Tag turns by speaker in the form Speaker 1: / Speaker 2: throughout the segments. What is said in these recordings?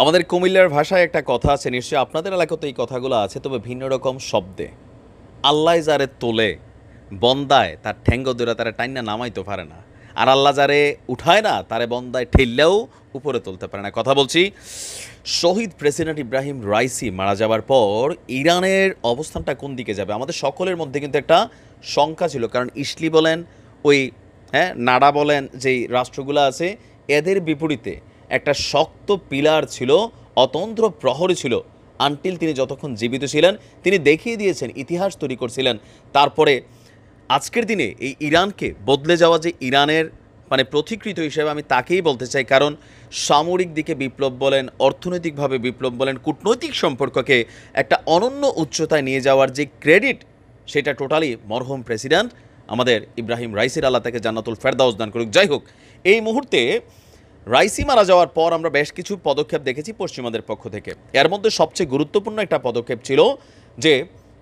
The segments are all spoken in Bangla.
Speaker 1: আমাদের কুমিল্লার ভাষায় একটা কথা আছে, নিশ্চয়ই আপনাদের এলাকাতে এই কথাগুলো আছে, তবে ভিন্ন রকম শব্দে। আল্লাহ যারে তোলে বন্দায় তার ঠ্যাঙ্গ দূরে তারা টাইনা নামাইতে পারে না, আর আল্লাহ যারে উঠায় না তারে বন্দায় ঠেললেও উপরে তুলতে পারে না। কথা বলছি শহীদ প্রেসিডেন্ট ইব্রাহিম রাইসি মারা যাওয়ার পর ইরানের অবস্থানটা কোন দিকে যাবে আমাদের সকলের মধ্যে কিন্তু একটা শঙ্কা ছিল। কারণ ইসলি বলেন, ওই নাডা বলেন, যেই রাষ্ট্রগুলো আছে এদের বিপরীতে একটা শক্ত পিলার ছিল, অতন্ত্র প্রহরী ছিল। আনটিল তিনি যতক্ষণ জীবিত ছিলেন তিনি দেখিয়ে দিয়েছেন, ইতিহাস তৈরি করছিলেন। তারপরে আজকের দিনে এই ইরানকে বদলে যাওয়া যে ইরানের প্রতিকৃত হিসেবে আমি তাকেই বলতে চাই। কারণ সামরিক দিকে বিপ্লব বলেন, অর্থনৈতিকভাবে বিপ্লব বলেন, কূটনৈতিক সম্পর্ককে একটা অনন্য উচ্চতায় নিয়ে যাওয়ার যে ক্রেডিট, সেটা টোটালি মরহুম প্রেসিডেন্ট আমাদের ইব্রাহিম রাইসির, আল্লাহ তাকে জান্নাতুল ফেরদাউস দান করুক। যাই হোক, এই মুহূর্তে রাইসি মারা যাওয়ার পর আমরা বেশ কিছু পদক্ষেপ দেখেছি পশ্চিমাদের পক্ষ থেকে। এর মধ্যে সবচেয়ে গুরুত্বপূর্ণ একটা পদক্ষেপ ছিল যে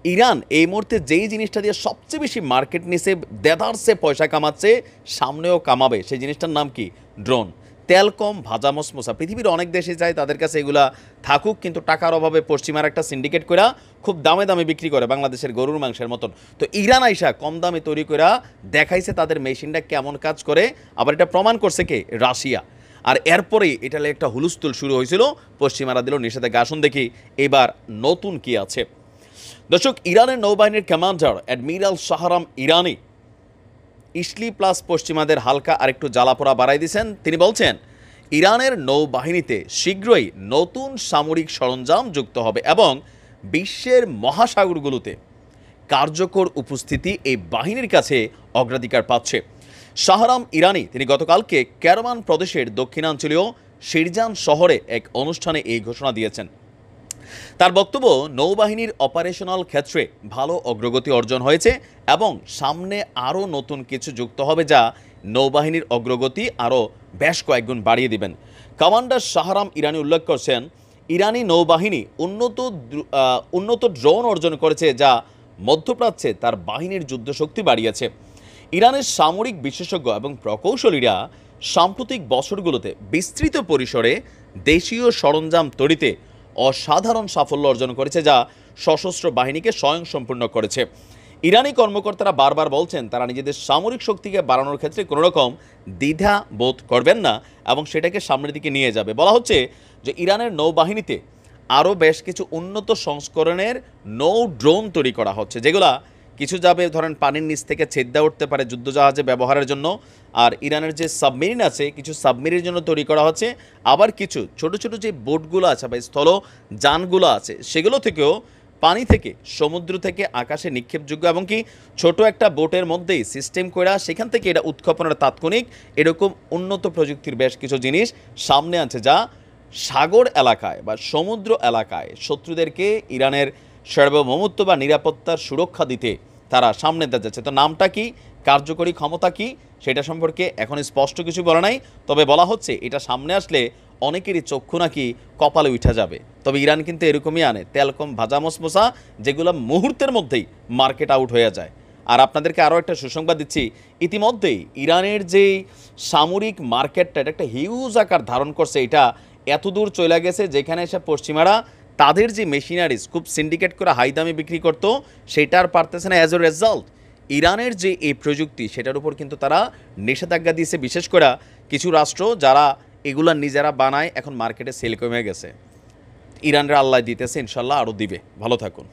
Speaker 1: ইরান এই মুহূর্তে যেই জিনিসটা দিয়ে সবচেয়ে বেশি মার্কেট নিছে, দেদারসে পয়সা কামাচ্ছে, সামনেও কামাবে, সেই জিনিসটার নাম কি? ড্রোন। তেল কম, ভাজা মসমসা। পৃথিবীর অনেক দেশে চায় তাদের কাছে এগুলা থাকুক, কিন্তু টাকার অভাবে পশ্চিমার একটা সিন্ডিকেট করে খুব দামে দামে বিক্রি করে, বাংলাদেশের গরুর মাংসের মতন। তো ইরান আইসা কম দামে তৈরি করে দেখাইছে তাদের মেশিনটা কেমন কাজ করে। আবার এটা প্রমাণ করছে কে? রাশিয়া। আর এরপরেই এটা একটা হুলস্থুল শুরু হয়েছিল, পশ্চিমারা দিল নিষেধাজ্ঞা। আসুন দেখি এবার নতুন কি আছে। দর্শক, ইরানের নৌবাহিনীর কমান্ডার অ্যাডমিরাল শাহরাম ইরানি ইসলি প্লাস পশ্চিমাদের হালকা আরেকটু জ্বালাপোড়া বাড়াই দিয়েছেন। তিনি বলছেন ইরানের নৌবাহিনীতে শীঘ্রই নতুন সামরিক সরঞ্জাম যুক্ত হবে এবং বিশ্বের মহাসাগরগুলোতে কার্যকর উপস্থিতি এই বাহিনীর কাছে অগ্রাধিকার পাচ্ছে। শাহরাম ইরানি তিনি গতকালকে কেরমান প্রদেশের দক্ষিণাঞ্চলীয় শিরজান শহরে এক অনুষ্ঠানে এই ঘোষণা দিয়েছেন। তার বক্তব্য, নৌবাহিনীর অপারেশনাল ক্ষেত্রে ভালো অগ্রগতি অর্জন হয়েছে এবং সামনে আরও নতুন কিছু যুক্ত হবে যা নৌবাহিনীর অগ্রগতি আরও বেশ কয়েকগুণ বাড়িয়ে দিবেন। কমান্ডার শাহরাম ইরানি উল্লেখ করছেন, ইরানি নৌবাহিনী উন্নত ড্রোন অর্জন করেছে যা মধ্যপ্রাচ্যে তার বাহিনীর যুদ্ধশক্তি বাড়িয়েছে। ইরানের সামরিক বিশেষজ্ঞ এবং প্রকৌশলীরা সাম্প্রতিক বছরগুলোতে বিস্তৃত পরিসরে দেশীয় সরঞ্জাম তৈরিতে অসাধারণ সাফল্য অর্জন করেছে যা সশস্ত্র বাহিনীকে স্বয়ংসম্পূর্ণ করেছে। ইরানি কর্মকর্তারা বারবার বলছেন তারা নিজেদের সামরিক শক্তিকে বাড়ানোর ক্ষেত্রে কোনো রকম দ্বিধা বোধ করবেন না এবং সেটাকে সামনের দিকে নিয়ে যাবে। বলা হচ্ছে যে ইরানের নৌবাহিনীতে আরও বেশ কিছু উন্নত সংস্করণের নৌ ড্রোন তৈরি করা হচ্ছে, যেগুলা কিছু যাবে ধরেন পানির নিচ থেকে ছেদ্দা উঠতে পারে যুদ্ধজাহাজে ব্যবহারের জন্য। আর ইরানের যে সাবমেরিন আছে, কিছু সাবমেরিনের জন্য তৈরি করা হচ্ছে। আবার কিছু ছোট ছোট যে বোটগুলো আছে বা স্থল যানগুলো আছে, সেগুলো থেকেও পানি থেকে, সমুদ্র থেকে আকাশে নিক্ষেপযোগ্য এবং কি ছোট একটা বোটের মধ্যেই সিস্টেম করা, সেখান থেকে এটা উৎক্ষেপণের তাৎক্ষণিক, এরকম উন্নত প্রযুক্তির বেশ কিছু জিনিস সামনে আছে যা সাগর এলাকায় বা সমুদ্র এলাকায় শত্রুদেরকে ইরানের সার্বভৌমত্ব বা নিরাপত্তার সুরক্ষা দিতে তারা সামনে যাচ্ছে। তো নামটা কি, কার্যকরী ক্ষমতা কি, সেটা সম্পর্কে এখন স্পষ্ট কিছু বলা নাই, তবে বলা হচ্ছে এটা সামনে আসলে অনেকেরই চক্ষু নাকি কপালে উঠা যাবে। তবে ইরান কিন্তু এরকমই আনে, তেল কম, ভাজা মসমসা, যেগুলো মুহূর্তের মধ্যেই মার্কেট আউট হয়ে যায়। আর আপনাদেরকে আরও একটা সুসংবাদ দিচ্ছি, ইতিমধ্যেই ইরানের যে সামরিক মার্কেটটা এটা একটা হিউজ আকার ধারণ করছে। এটা এত দূর চলে গেছে যেখানে এসে পশ্চিমারা তাদের যে মেশিনারিজ খুব সিন্ডিকেট করে হাই দামে বিক্রি করতো, সেটা আর পারতেছে না। অ্যাজ এ রেজাল্ট ইরানের যে এই প্রযুক্তি, সেটার উপর কিন্তু তারা নিষেধাজ্ঞা দিয়েছে। বিশেষ করে কিছু রাষ্ট্র যারা এগুলা নিজেরা বানায়, এখন মার্কেটে সেল কমে গেছে। ইরানরা আল্লাহ দিতেছে, ইনশাল্লাহ আরও দিবে। ভালো থাকুন।